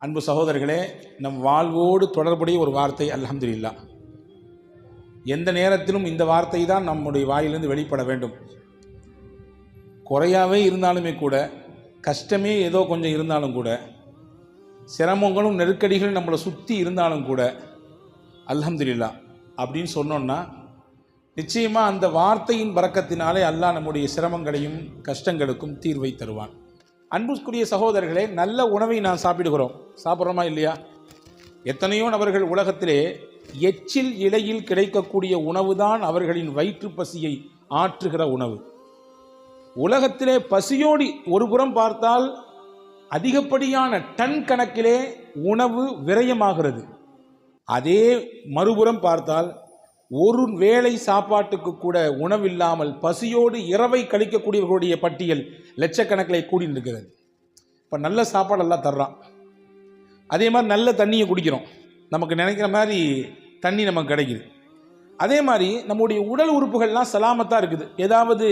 அன்பு சகோதரர்களே, நம் வாழ்வோடு தொடர்புடைய ஒரு வார்த்தை அல்ஹம்துலில்லாஹ். எந்த நேரத்திலும் இந்த வார்த்தை தான் நம்முடைய வாயிலிருந்து வெளிப்பட வேண்டும். குறையாவே இருந்தாலுமே கூட, கஷ்டமே ஏதோ கொஞ்சம் இருந்தாலும் கூட, சிரமங்களும் நெருக்கடிகளும் நம்மளை சுற்றி இருந்தாலும் கூட அல்ஹம்துலில்லாஹ் அப்படின்னு சொன்னோன்னா நிச்சயமாக அந்த வார்த்தையின் பரக்கத்தினாலே அல்லாஹ் நம்முடைய சிரமங்களையும் கஷ்டங்களுக்கும் தீர்வை தருவான். அன்புக்குரிய சகோதரர்களே, நல்ல உணவை நான் சாப்பிட்றோமா இல்லையா? எத்தனையோ நபர்கள் உலகத்திலே எச்சில் இலையில் கிடைக்கக்கூடிய உணவு தான் அவர்களின் வயிற்று பசியை ஆற்றுகிற உணவு. உலகத்திலே பசியோடி ஒரு புறம் பார்த்தால் அதிகப்படியான டன் கணக்கிலே உணவு விரயமாகிறது. அதே மறுபுறம் பார்த்தால் ஒரு வேளை சாப்பாட்டுக்கு கூட உணவில்லாமல் பசியோடு இரவை கழிக்கக்கூடியவர்களுடைய பட்டியல் லட்சக்கணக்கில் கூடின்னு இருக்கிறது. இப்போ நல்ல சாப்பாடு எல்லாம் தர்றான், அதே மாதிரி நல்ல தண்ணியை குடிக்கிறோம், நமக்கு நினைக்கிற மாதிரி தண்ணி நமக்கு கிடைக்குது. அதே மாதிரி நம்முடைய உடல் உறுப்புகள்லாம் சலாமத்தாக இருக்குது. ஏதாவது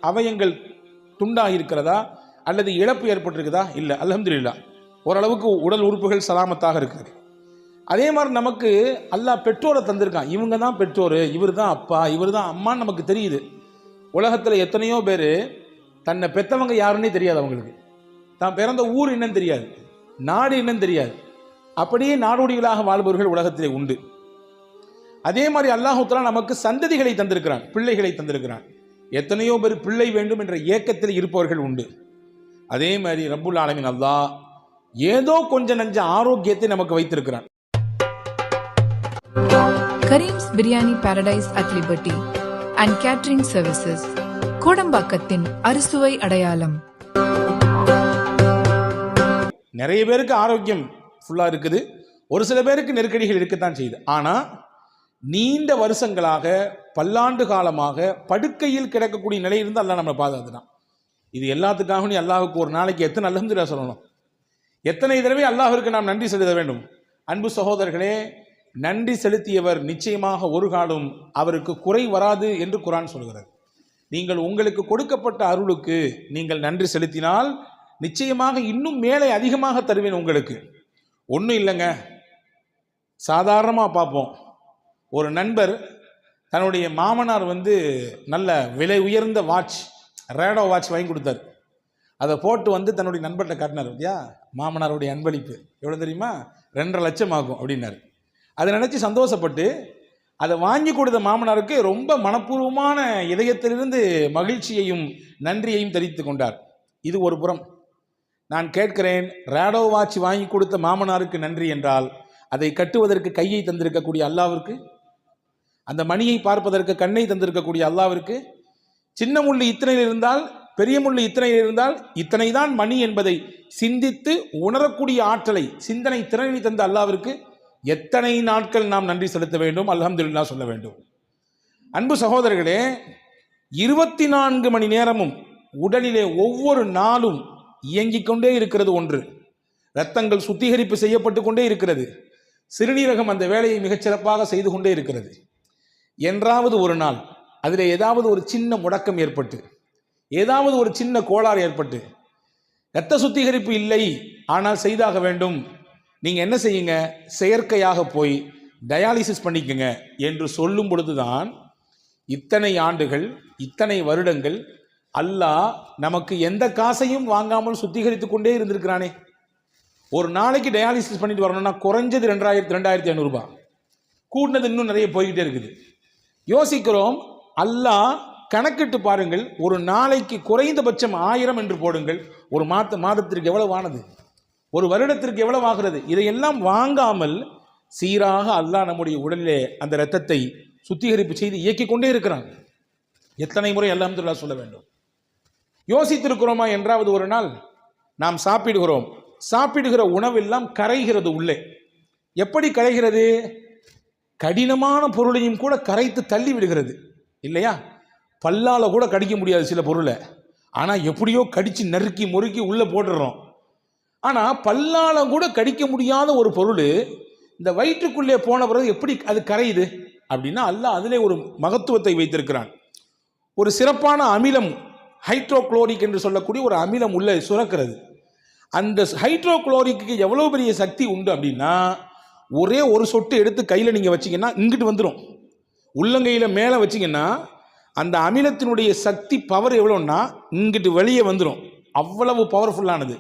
அவயங்கள் துண்டாக இருக்கிறதா அல்லது இழப்பு ஏற்பட்டிருக்குதா? இல்லை, அல்ஹம்துலில்லாஹ் ஓரளவுக்கு உடல் உறுப்புகள் சலாமத்தாக இருக்குது. அதே மாதிரி நமக்கு அல்லாஹ் பெற்றோரை தந்திருக்கான். இவங்க தான் பெற்றோர், இவர் தான் அப்பா, இவர் தான் அம்மான்னு நமக்கு தெரியுது. உலகத்தில் எத்தனையோ பேர் தன்னை பெற்றவங்க யாருன்னே தெரியாது, அவங்களுக்கு தான் பிறந்த ஊர் என்னன்னு தெரியாது, நாடு என்னன்னு தெரியாது. அப்படியே நாடோடிகளாக வாழ்பவர்கள் உலகத்திலே உண்டு. அதே மாதிரி அல்லாஹ் தஆலா நமக்கு சந்ததிகளை தந்திருக்கிறான், பிள்ளைகளை தந்திருக்கிறான். எத்தனையோ பேர் பிள்ளை வேண்டும் என்ற ஏக்கத்தில் இருப்பவர்கள் உண்டு. அதே மாதிரி ரப்புல் ஆலமீன் அல்லாஹ் ஏதோ கொஞ்சம் நஞ்ச ஆரோக்கியத்தை நமக்கு வைத்திருக்கிறான். Karim's biryani paradise at liberty and catering services, கோடம்பாக்கத்தின் அறுசுவை அடையாளம். நிறைய பேருக்கு ஆரோக்கியம் ஃபுல்லாக இருக்குது, ஒரு சில பேருக்கு நெருக்கடிகள் இருக்கத்தான் செய்யுது. ஆனால் நீண்ட வருஷங்களாக பல்லாண்டு காலமாக படுக்கையில் கிடக்கக்கூடிய நிலை இருந்து அல்லாஹ் நம்மளை பாதுகாத்துட்டான். இது எல்லாத்துக்காக நீ அல்லாஹுக்கு ஒரு நாளைக்கு எத்தனை அல்ஹம்துலில்லாஹ் சொல்லணும், எத்தனை தடவை அல்லாஹ்விற்கு நாம் நன்றி செலுத்த வேண்டும். அன்பு சகோதரர்களே, நன்றி செலுத்தியவர் நிச்சயமாக ஒரு காலம் அவருக்கு குறை வராது என்று குர்ஆன் சொல்கிறது. நீங்கள் உங்களுக்கு கொடுக்கப்பட்ட அருளுக்கு நீங்கள் நன்றி செலுத்தினால் நிச்சயமாக இன்னும் மேலே அதிகமாக தருவேன் உங்களுக்கு. ஒன்றும் இல்லைங்க, சாதாரணமாக பார்ப்போம். ஒரு நண்பர் தன்னுடைய மாமனார் நல்ல விலை உயர்ந்த வாட்ச், ரேடோ வாட்ச் வாங்கி கொடுத்தார். அதை போட்டு தன்னுடைய நண்பர்கிட்ட காட்டினார். ஐயா, மாமனாருடைய அன்பளிப்பு எவ்வளோ தெரியுமா? 2.5 லட்சம் ஆகும் அப்படின்னாரு. அதை நினச்சி சந்தோஷப்பட்டு அதை வாங்கி கொடுத்த மாமனாருக்கு ரொம்ப மனப்பூர்வமான இதயத்திலிருந்து மகிழ்ச்சியையும் நன்றியையும் தெரிவித்து கொண்டார். இது ஒரு புறம். நான் கேட்கிறேன், ரேடோ வாட்ச் வாங்கி கொடுத்த மாமனாருக்கு நன்றி என்றால் அதை கட்டுவதற்கு கையை தந்திருக்கக்கூடிய அல்லாவிற்கு, அந்த மணியை பார்ப்பதற்கு கண்ணை தந்திருக்கக்கூடிய அல்லாவிற்கு, சின்ன முள்ளு இத்தனையில் இருந்தால் பெரிய முள்ளு இத்தனையில் இருந்தால் இத்தனை தான் மணி என்பதை சிந்தித்து உணரக்கூடிய ஆற்றலை, சிந்தனை திறனை தந்த அல்லாவிற்கு எத்தனை நாட்கள் நாம் நன்றி செலுத்த வேண்டும், அல்ஹம்துலில்லாஹ் சொல்ல வேண்டும். அன்பு சகோதரர்களே, 24 மணி நேரமும் உடலிலே ஒவ்வொரு நாளும் இயங்கிக் கொண்டே இருக்கிறது ஒன்று. இரத்தங்கள் சுத்திகரிப்பு செய்யப்பட்டு கொண்டே இருக்கிறது. சிறுநீரகம் அந்த வேலையை மிகச்சிறப்பாக செய்து கொண்டே இருக்கிறது. என்றாவது ஒரு நாள் அதில் ஏதாவது ஒரு சின்ன முடக்கம் ஏற்பட்டு, ஏதாவது ஒரு சின்ன கோளாறு ஏற்பட்டு, இரத்த சுத்திகரிப்பு இல்லை ஆனால் செய்தாக வேண்டும், நீங்கள் என்ன செய்யுங்க, செயற்கையாக போய் டயாலிசிஸ் பண்ணிக்கங்க என்று சொல்லும் பொழுதுதான் இத்தனை ஆண்டுகள், இத்தனை வருடங்கள் அல்லாஹ் நமக்கு எந்த காசையும் வாங்காமல் சுத்திகரித்து கொண்டே இருந்திருக்கிறானே. ஒரு நாளைக்கு டயாலிசிஸ் பண்ணிட்டு வரணும்னா குறைஞ்சது 2500 ரூபாய், கூட்டினது இன்னும் நிறைய போய்கிட்டே இருக்குது. யோசிக்கிறோம், அல்லாஹ் கணக்கிட்டு பாருங்கள், ஒரு நாளைக்கு குறைந்தபட்சம் 1000 என்று போடுங்கள், ஒரு மாதத்திற்கு எவ்வளவு ஆனது, ஒரு வருடத்திற்கு எவ்வளவு ஆகிறது. இதையெல்லாம் வாங்காமல் சீராக அல்லாஹ் நம்முடைய உடலிலே அந்த இரத்தத்தை சுத்திகரிப்பு செய்து இயக்கிக் கொண்டே இருக்கிறான். எத்தனை முறை அல்ஹம்துலில்லாஹ் சொல்ல வேண்டும். யோசித்திருக்கிறோமா? என்றாவது ஒரு நாள் நாம் சாப்பிடுகிறோம், சாப்பிடுகிற உணவெல்லாம் கரைகிறது உள்ளே. எப்படி கரைகிறது? கடினமான பொருளையும் கூட கரைத்து தள்ளி விடுகிறது இல்லையா? பல்லால கூட கடிக்க முடியாது சில பொருளை, ஆனால் எப்படியோ கடிச்சு நறுக்கி முறுக்கி உள்ளே போட்டுடுறோம். ஆனால் பல்லால கூட கடிக்க முடியாத ஒரு பொருள் இந்த வயிற்றுக்குள்ளே போன பிறகு எப்படி அது கரையுது அப்படின்னா, அல்லாஹ் அதிலே ஒரு மகத்துவத்தை வைத்திருக்கிறான். ஒரு சிறப்பான அமிலம், ஹைட்ரோக்ளோரிக் என்று சொல்லக்கூடிய ஒரு அமிலம் உள்ள சுரக்கிறது. அந்த ஹைட்ரோகுளோரிக்கு எவ்வளோ பெரிய சக்தி உண்டு அப்படின்னா, ஒரே ஒரு சொட்டு எடுத்து கையில் நீங்கள் வச்சிங்கன்னா இங்கிட்டு வந்துடும். உள்ளங்கையில் மேலே வச்சிங்கன்னா அந்த அமிலத்தினுடைய சக்தி பவர் எவ்வளோன்னா இங்கிட்டு வெளியே வந்துடும். அவ்வளவு பவர்ஃபுல்லானது.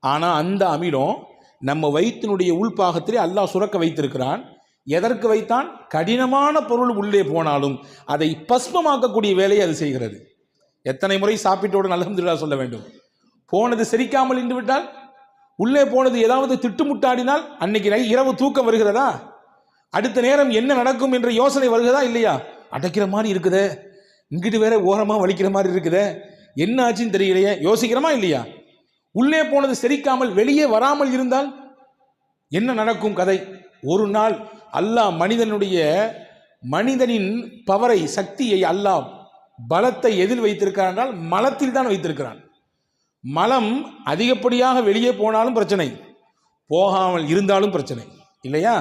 ஆனால் அந்த அமிலம் நம்ம வயிற்றினுடைய உள்பாகத்திலே அல்லாஹ் சுரக்க வைத்திருக்கிறான். எதற்கு வைத்தான்? கடினமான பொருள் உள்ளே போனாலும் அதை பஸ்மமாக்கக்கூடிய வேலையை அது செய்கிறது. எத்தனை முறை சாப்பிட்டோடு அல்ஹம்துலில்லாஹ் சொல்ல வேண்டும். போனது செரிக்காமல் இருந்து விட்டால், உள்ளே போனது ஏதாவது திட்டுமுட்டாடினால் அன்னைக்கு இரவு தூக்கம் வருகிறதா? அடுத்த நேரம் என்ன நடக்கும் என்ற யோசனை வருகிறதா இல்லையா? அடைக்கிற மாதிரி இருக்குதே, இங்கிட்டு வேற ஓரமாக வலிக்கிற மாதிரி இருக்குதே, என்ன ஆச்சுன்னு தெரியலையே, யோசிக்கிறோமா இல்லையா? உள்ளே போனது செரிக்காமல் வெளியே வராமல் இருந்தால் என்ன நடக்கும் கதை? ஒரு நாள் அல்லாஹ் மனிதனின் பவரை, சக்தியை, அல்லாஹ் பலத்தை எதில் வைத்திருக்கிறான் என்றால் மலத்தில் தான் வைத்திருக்கிறான். மலம் அதிகப்படியாக வெளியே போனாலும் பிரச்சனை, போகாமல் இருந்தாலும் பிரச்சனை இல்லையா?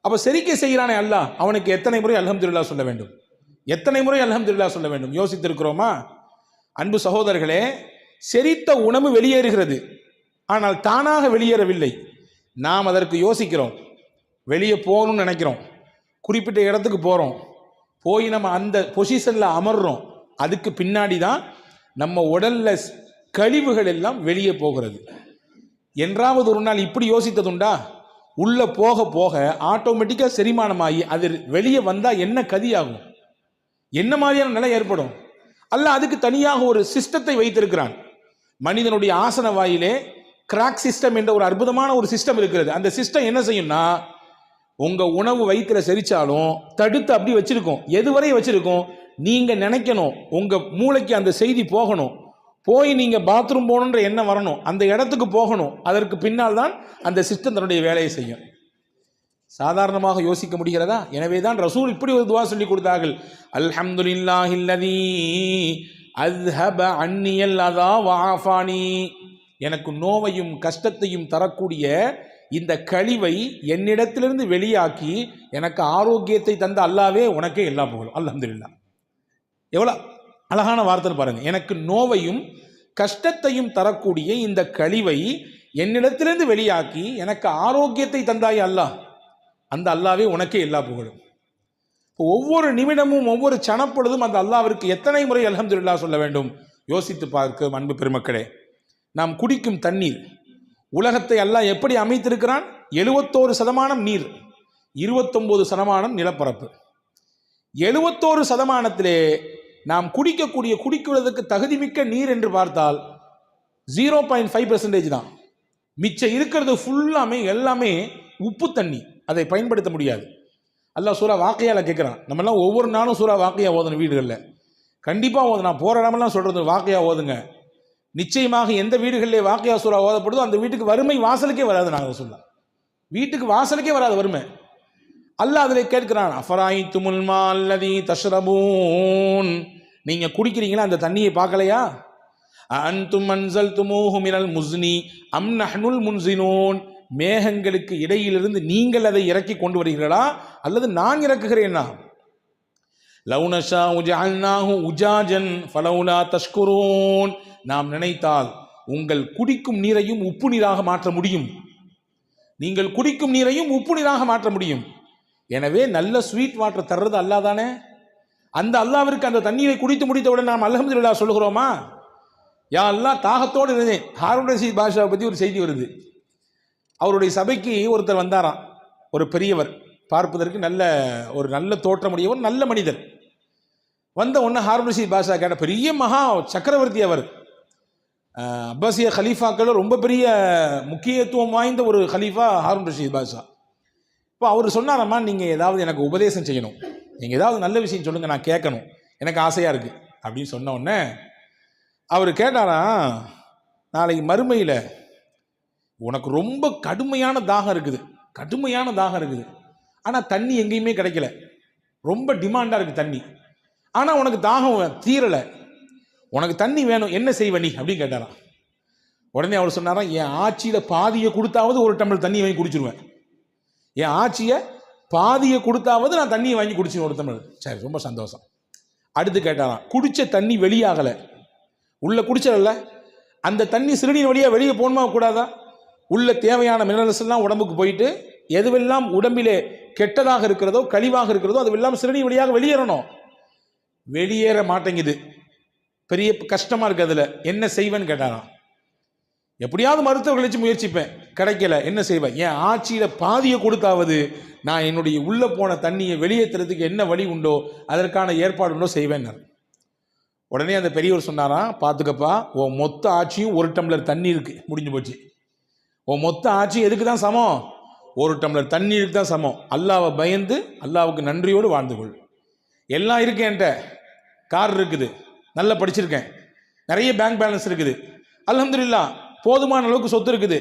அப்போ செரிக்க செய்கிறானே அல்லாஹ், அவனுக்கு எத்தனை முறை அல்ஹம்துலில்லாஹ் சொல்ல வேண்டும்? எத்தனை முறை அல்ஹம்துலில்லாஹ் சொல்ல வேண்டும்? யோசித்திருக்கிறோமா? அன்பு சகோதரர்களே, செரித்த உணவு வெளியேறுகிறது, ஆனால் தானாக வெளியேறவில்லை. நாம் அதற்கு யோசிக்கிறோம், வெளியே போகணும்னு நினைக்கிறோம், குறிப்பிட்ட இடத்துக்கு போகிறோம், போய் நம்ம அந்த பொசிஷனில் அமர்றோம். அதுக்கு பின்னாடி தான் நம்ம உடல்ல கழிவுகள் எல்லாம் வெளியே போகிறது. என்றாவது ஒரு நாள் இப்படி யோசித்ததுண்டா? உள்ளே போக போக ஆட்டோமேட்டிக்காக செரிமானமாகி அது வெளியே வந்தால் என்ன கதியாகும், என்ன மாதிரியான நிலை ஏற்படும்? அல்லாஹ் அதுக்கு தனியாக ஒரு சிஸ்டத்தை வைத்திருக்கிறான். மனிதனுடைய ஆசன வாயிலே கிராக் சிஸ்டம் என்ற ஒரு அற்புதமான ஒரு சிஸ்டம் இருக்கிறது. அந்த சிஸ்டம் என்ன செய்யும்னா, உங்கள் உணவு வயிற்றுல செரிச்சாலும் தடுத்து அப்படி வச்சிருக்கோம். எதுவரை வச்சிருக்கோம்? நீங்கள் நினைக்கணும், உங்கள் மூளைக்கு அந்த செய்தி போகணும், போய் நீங்கள் பாத்ரூம் போகணுன்ற எண்ணம் வரணும், அந்த இடத்துக்கு போகணும். அதற்கு பின்னால் தான் அந்த சிஸ்டம் தன்னுடைய வேலையை செய்யும். சாதாரணமாக யோசிக்க முடிகிறதா? எனவே தான் ரசூல் இப்படி ஒரு துவா சொல்லி கொடுத்தார்கள். அல்ஹம்துலில்லாஹில்லதீ அஸ்ஹப அன்னியல் அதா வஆஃபானி. எனக்கு நோவையும் கஷ்டத்தையும் தரக்கூடிய இந்த கழிவை என்னிடத்திலிருந்து வெளியாக்கி எனக்கு ஆரோக்கியத்தை தந்த அல்லாவே உனக்கே எல்லா புகழும். அல்ஹம்துலில்லாஹ். எவ்வளோ அழகான வார்த்தை பாருங்க. எனக்கு நோவையும் கஷ்டத்தையும் தரக்கூடிய இந்த கழிவை என்னிடத்திலிருந்து வெளியாக்கி எனக்கு ஆரோக்கியத்தை தந்தாய் அல்லாஹ், அந்த அல்லாவே உனக்கே எல்லா புகழும். ஒவ்வொரு நிமிடமும் ஒவ்வொரு சனப்பொழுதும் அந்த அல்லாவிற்கு எத்தனை முறை அல்ஹம்துலில்லாஹ் சொல்ல வேண்டும்? யோசித்து பார்க்க அன்பு பெருமக்களே. நாம் குடிக்கும் தண்ணீர், உலகத்தை அல்லாஹ் எப்படி அமைத்திருக்கிறான்? 71% நீர், 29% நிலப்பரப்பு. 71%-த்திலே நாம் குடிக்குவதற்கு தகுதிமிக்க நீர் என்று பார்த்தால் 0.5% தான். மிச்சம் இருக்கிறது ஃபுல்லாமே எல்லாமே உப்பு தண்ணி, அதை பயன்படுத்த முடியாது. அல்லாஹ் சூரா வாக்கையால கேட்குறான். நம்மெல்லாம் ஒவ்வொரு நாளும் சூரா வாக்கையா ஓதணும் வீடுகளில், கண்டிப்பாக ஓதணும். நான் போகிற இடமெல்லாம் சொல்கிறது வாக்கையா ஓதுங்க. நிச்சயமாக எந்த வீடுகளிலே வாக்கையா சூரா ஓதப்படுதோ அந்த வீட்டுக்கு வறுமை வாசலுக்கே வராது. நாங்கள் சொல்லலாம், வீட்டுக்கு வாசலுக்கே வராது வறுமை. அல்லாஹ் அதில் கேட்கிறான், அஃபராயித்துமுல் மா அல்லதீ தஷ்ரபூன். நீங்கள் குடிக்கிறீங்களா அந்த தண்ணியை பார்க்கலையா? அன்தும் அன்ஸல்துமூஹு மினல் முஸ்னி அம் நஹ்னுல் முன்ஸினூன். மேகங்களுக்கு இடையிலிருந்து நீங்கள் அதை இறக்கி கொண்டு வருகிறீர்களா அல்லது நான் இறக்குகிறேனா? லவ் நஷாஉ ஜஅல்நாஹு உஜாஜன் ஃபலௌலா தஷ்குரூன். நாம் நினைத்தால் உங்கள் குடிக்கும் நீரையும் உப்பு நீராக மாற்ற முடியும். நீங்கள் குடிக்கும் நீரையும் உப்பு நீராக மாற்ற முடியும். எனவே நல்ல ஸ்வீட் வாட்டர் தர்றது அல்லாஹ் தானே. அந்த அல்லாவிற்கு அந்த தண்ணீரை குடித்து முடித்தவுடன் நாம் அல்ஹம்துலில்லாஹ் சொல்லுகிறோமா? யா அல்லாஹ், தாகத்தோடு இருந்தேன். ஹாரூன் ரஷீத் பாஷாவை பற்றி ஒரு செய்தி வருது. அவருடைய சபைக்கு ஒருத்தர் வந்தாராம், ஒரு பெரியவர், பார்ப்பதற்கு ஒரு நல்ல தோற்றமுடையவர், நல்ல மனிதர். வந்த உடனே ஹாரூன் ரஷீத் பாஷா கேட்ட, பெரிய மகா சக்கரவர்த்தி அவர், அப்பாசிய ஹலீஃபாக்கள் ரொம்ப பெரிய முக்கியத்துவம் வாய்ந்த ஒரு ஹலீஃபா ஹாரூன் ரஷீத் பாஷா. இப்போ அவர் சொன்னாரம்மா, நீங்கள் ஏதாவது எனக்கு உபதேசம் செய்யணும், நீங்கள் ஏதாவது நல்ல விஷயம் சொல்லுங்கள், நான் கேட்கணும், எனக்கு ஆசையாக இருக்குது அப்படின்னு சொன்ன உடனே அவர் கேட்டாராம், நாளைக்கு மறுமையில் உனக்கு ரொம்ப கடுமையான தாகம் இருக்குது, ஆனால் தண்ணி எங்கேயுமே கிடைக்கல, ரொம்ப டிமாண்டாக இருக்குது தண்ணி, ஆனால் உனக்கு தாகம் தீரலை, உனக்கு தண்ணி வேணும், என்ன செய்வ நீ அப்படின்னு கேட்டாராம். உடனே அவர் சொன்னாராம், என் ஆட்சியில் பாதியை கொடுத்தாவது ஒரு டம்ளர் தண்ணி வாங்கி குடிச்சிருவேன், என் ஆட்சியை பாதியை கொடுத்தாவது நான் தண்ணியை வாங்கி குடிச்சிருவேன் ஒரு டம்ளர். சரி, ரொம்ப சந்தோஷம். அடுத்து கேட்டாராம், குடித்த தண்ணி வெளியாகலை, உள்ள குடிச்சல, அந்த தண்ணி சிறுநீர் வழியாக வெளியே போகணுமா கூடாதா? உள்ள தேவையான மினரல்ஸ் எல்லாம் உடம்புக்கு போயிட்டு எதுவெல்லாம் உடம்பிலே கெட்டதாக இருக்கிறதோ கழிவாக இருக்கிறதோ அதுவெல்லாம் சிறுநீர் வழியாக வெளியேறணும். வெளியேற மாட்டேங்குது. பெரிய கஷ்டமா இருக்கு. அதுல என்ன செய்வேன்னு கேட்டாராம். எப்படியாவது மருத்துவர்கள் வச்சு முயற்சிப்பேன், கிடைக்கல, என்ன செய்வேன்? என் ஆட்சியில பாதியை கொடுத்தாவது நான் என்னுடைய உள்ள போன தண்ணியை வெளியேற்றுறதுக்கு என்ன வழி உண்டோ அதற்கான ஏற்பாடு உண்டோ செய்வேன். உடனே அந்த பெரியவர் சொன்னாராம், பார்த்துக்கப்பா, உன் மொத்த ஆட்சியும் 1 டம்ளர் தண்ணி இருக்கு, முடிஞ்சு போச்சு. உன் மொத்த ஆட்சி எதுக்கு தான் சமம்? 1 டம்ளர் தண்ணீருக்கு தான் சமம். அல்லாவை பயந்து அல்லாவுக்கு நன்றியோடு வாழ்ந்து கொள். எல்லாம் இருக்கு, என்கிட்ட கார் இருக்குது, நல்லா படிச்சிருக்கேன், நிறைய பேங்க் பேலன்ஸ் இருக்குது, அல்ஹம்துலில்லாஹ் போதுமான அளவுக்கு சொத்து இருக்குது,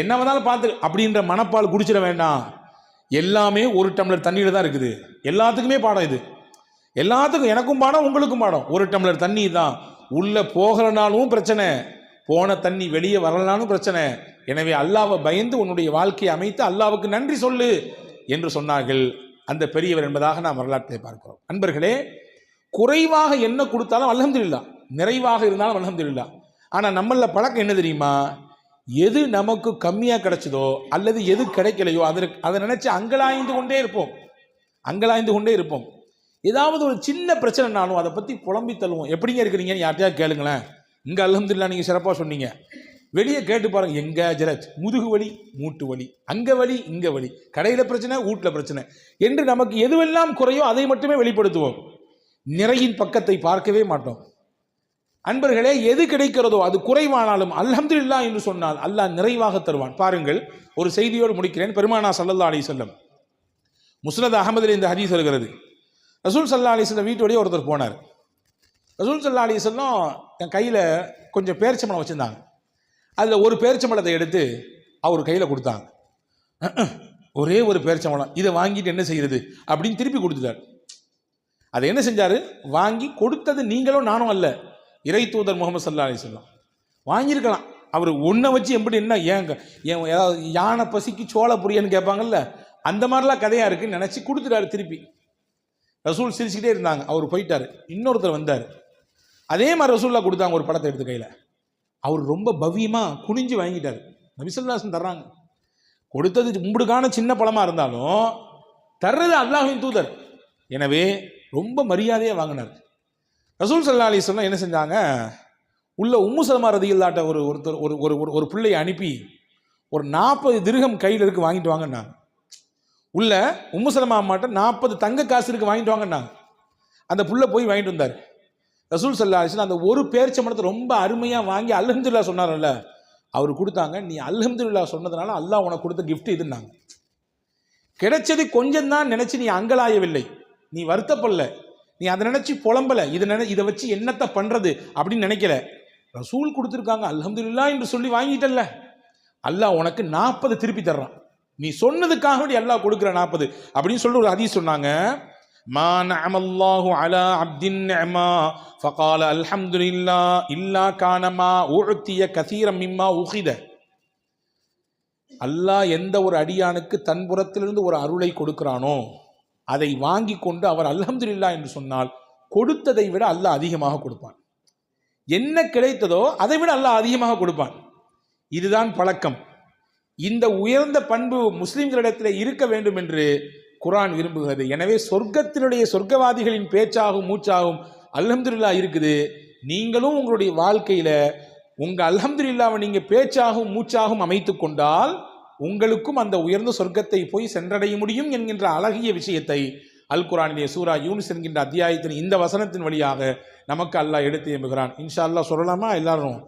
என்ன வேணாலும் பார்த்து அப்படின்ற மனப்பால் குடிச்சிட வேண்டாம். எல்லாமே 1 டம்ளர் தண்ணீர் தான் இருக்குது. எல்லாத்துக்குமே பாடம் இது. எல்லாத்துக்கும், எனக்கும் பாடம், உங்களுக்கும் பாடம். 1 டம்ளர் தண்ணி தான். உள்ள போகலனாலும் பிரச்சனை, போன தண்ணி வெளியே வரலனாலும் பிரச்சனை. எனவே அல்லாவை பயந்து உன்னுடைய வாழ்க்கையை அமைத்து அல்லாவுக்கு நன்றி சொல்லு என்று சொன்னார்கள் அந்த பெரியவர் என்பதாக நாம் வரலாற்றை பார்க்கிறோம். அன்பர்களே, குறைவாக என்ன கொடுத்தாலும் அல்ஹம்துலில்லாஹ், நிறைவாக இருந்தாலும் அல்ஹம்துலில்லாஹ். ஆனால் நம்மள பழக்கம் என்ன தெரியுமா? எது நமக்கு கம்மியாக கிடைச்சதோ அல்லது எது கிடைக்கலையோ அதை நினைச்சு அங்கலாய்ந்து கொண்டே இருப்போம். ஏதாவது ஒரு சின்ன பிரச்சனைனாலும் அதை பற்றி புலம்பி தள்ளுவோம். எப்படிங்க இருக்கிறீங்கன்னு யார்ட்டையாவது கேளுங்களேன். இங்கே அல்ஹம்துலில்லாஹ் நீங்கள் சிறப்பாக சொன்னீங்க, வெளியே கேட்டு பாருங்க, எங்க ஜரத், முதுகு வலி, மூட்டு வலி, அங்க வலி, இங்க வலி, கடையில பிரச்சனை, வீட்டுல பிரச்சனை என்று நமக்கு எதுவெல்லாம் குறையோ அதை மட்டுமே வெளிப்படுத்துவோம். நிறையின் பக்கத்தை பார்க்கவே மாட்டோம். அன்பர்களே, எது கிடைக்கிறதோ அது குறைவானாலும் அல்ஹம்துலில்லாஹ் என்று சொன்னால் அல்லாஹ் நிறைவாக தருவான். பாருங்கள், ஒரு செய்தியோடு முடிக்கிறேன். பெருமானார் ஸல்லல்லாஹு அலைஹி வஸல்லம், முஸ்னத் அஹமதில் இந்த ஹதீஸ் வருகிறது. ரசூல் ஸல்லல்லாஹு அலைஹி வஸல்லம் வீட்டோடய ஒருத்தர் போனார். ரசூல் ஸல்லல்லாஹு அலைஹி வஸல்லம் என் கையில் கொஞ்சம் பேரிச்சம்பழம் வச்சுருந்தாங்க. அதில் ஒரு பேரிச்சம்பழத்தை எடுத்து அவர் கையில் கொடுத்தாங்க. ஒரே ஒரு பேரிச்சம்பழம், இதை வாங்கிட்டு என்ன செய்கிறது அப்படின்னு திருப்பி கொடுத்துட்டார். அதை என்ன செஞ்சார்? வாங்கி கொடுத்தது நீங்களும் நானும் அல்ல, இறை தூதர் முகமது ஸல்லல்லாஹு அலைஹி வஸல்லம். வாங்கியிருக்கலாம். அவர் ஒன்றை வச்சு எப்படி என்ன ஏதாவது யானை பசிக்கு சோள புரியன்னு கேட்பாங்கல்ல, அந்த மாதிரிலாம் கதையாக இருக்குன்னு நினச்சி கொடுத்துட்டாரு திருப்பி. ரசூல் சிரிச்சுக்கிட்டே இருந்தாங்க. அவர் போயிட்டார். இன்னொருத்தர் வந்தார். அதே மாதிரி ரசூல்லா கொடுத்தாங்க ஒரு படத்தை எடுத்து கையில். அவர் ரொம்ப பவ்யமாக குனிஞ்சு வாங்கிட்டார். நபி ஸல்லல்லாஹு அலைஹி வஸல்லம் தர்றாங்க. கொடுத்தது உங்களுக்கான சின்ன பழமாக இருந்தாலும் தர்றது அல்லாஹ்வின் தூதர். எனவே ரொம்ப மரியாதையாக வாங்கினார். ரசூல் ஸல்லல்லாஹு அலைஹி வஸல்லம் என்ன செஞ்சாங்க? உள்ள உம்மு சலமா ரதியல்லாஹு ஒருத்தர் ஒரு பிள்ளையை அனுப்பி ஒரு 40 திர்ஹம் கையில் இருக்கு, வாங்கிட்டு வாங்கினாங்க. உள்ள உம்மு சலமா அம்மாட்ட 40 தங்க காசு இருக்கு, வாங்கிட்டு வாங்கினாங்க. அந்த புள்ள போய் வாங்கிட்டு வந்தார். ரசூல் ஸல்லல்லாஹு அலைஹி வஸல்லம் அந்த ஒரு பேரிச்சம்பழத்தை ரொம்ப அருமையாக வாங்கி அல்ஹம்துலில்லாஹ் சொன்னார்ல, அவர் கொடுத்தாங்க. நீ அல்ஹம்துலில்லாஹ் சொன்னதுனால அல்லாஹ் உனக்கு கொடுத்த கிஃப்ட் இதுன்னாங்க. கிடைச்சது கொஞ்சம் தான் நினைச்சு நீ அங்கலாயவில்லை, நீ வருத்தப்படல, நீ அதை நினைச்சு புலம்பல, இதை வச்சு என்னத்தை பண்றது அப்படின்னு நினைக்கல. ரசூல் கொடுத்துருக்காங்க அல்ஹம்துலில்லாஹ் என்று சொல்லி வாங்கிட்டல்ல, அல்லாஹ் உனக்கு 40 திருப்பி தர்றான். நீ சொன்னதுக்காக வேண்டி அல்லாஹ் கொடுக்குற 40 அப்படின்னு சொல்லி ஒரு ஹதீஸ் சொன்னாங்க. மா நஅமல்லாஹு அலா அப்தின் நிஅமா ஃபகால அல்ஹம்துலில்லாஹ் இல்லா கானமா உஅதிய கஸீரம் மிம்மா உகித. அல்லாஹ் எந்த ஒரு அடியானுக்கு தன் புறத்திலிருந்து ஒரு அருளை கொடுக்கிறானோ அதை வாங்கி கொண்டு அவர் அல்ஹம்துலில்லாஹ் என்று சொன்னால் கொடுத்ததை விட அல்லாஹ் அதிகமாக கொடுப்பான். என்ன கிடைத்ததோ அதை விட அல்லாஹ் அதிகமாக கொடுப்பான். இதுதான் பழக்கம். இந்த உயர்ந்த பண்பு முஸ்லிம்களிடத்தில் இருக்க வேண்டும் என்று குர்ஆன் விரும்புகிறது. எனவே சொர்க்கவாதிகளின் பேச்சாகும் மூச்சாகும் அல்ஹம்துலில்லாஹ் இருக்குது. நீங்களும் உங்களுடைய வாழ்க்கையில உங்க அல்ஹம்துலில்லாஹ்வை நீங்க பேச்சாகும் மூச்சாகும் அமைத்து கொண்டால் உங்களுக்கும் அந்த உயர்ந்த சொர்க்கத்தை போய் சென்றடைய முடியும் என்கின்ற அழகிய விஷயத்தை அல் குர்ஆனிலே சூரா யூனுஸ் என்கின்ற அத்தியாயத்தின் இந்த வசனத்தின் வழியாக நமக்கு அல்லாஹ் எடுத்து எம்புகிறான். இன்ஷா அல்லாஹ் சொல்லலாமா? எல்லாரும்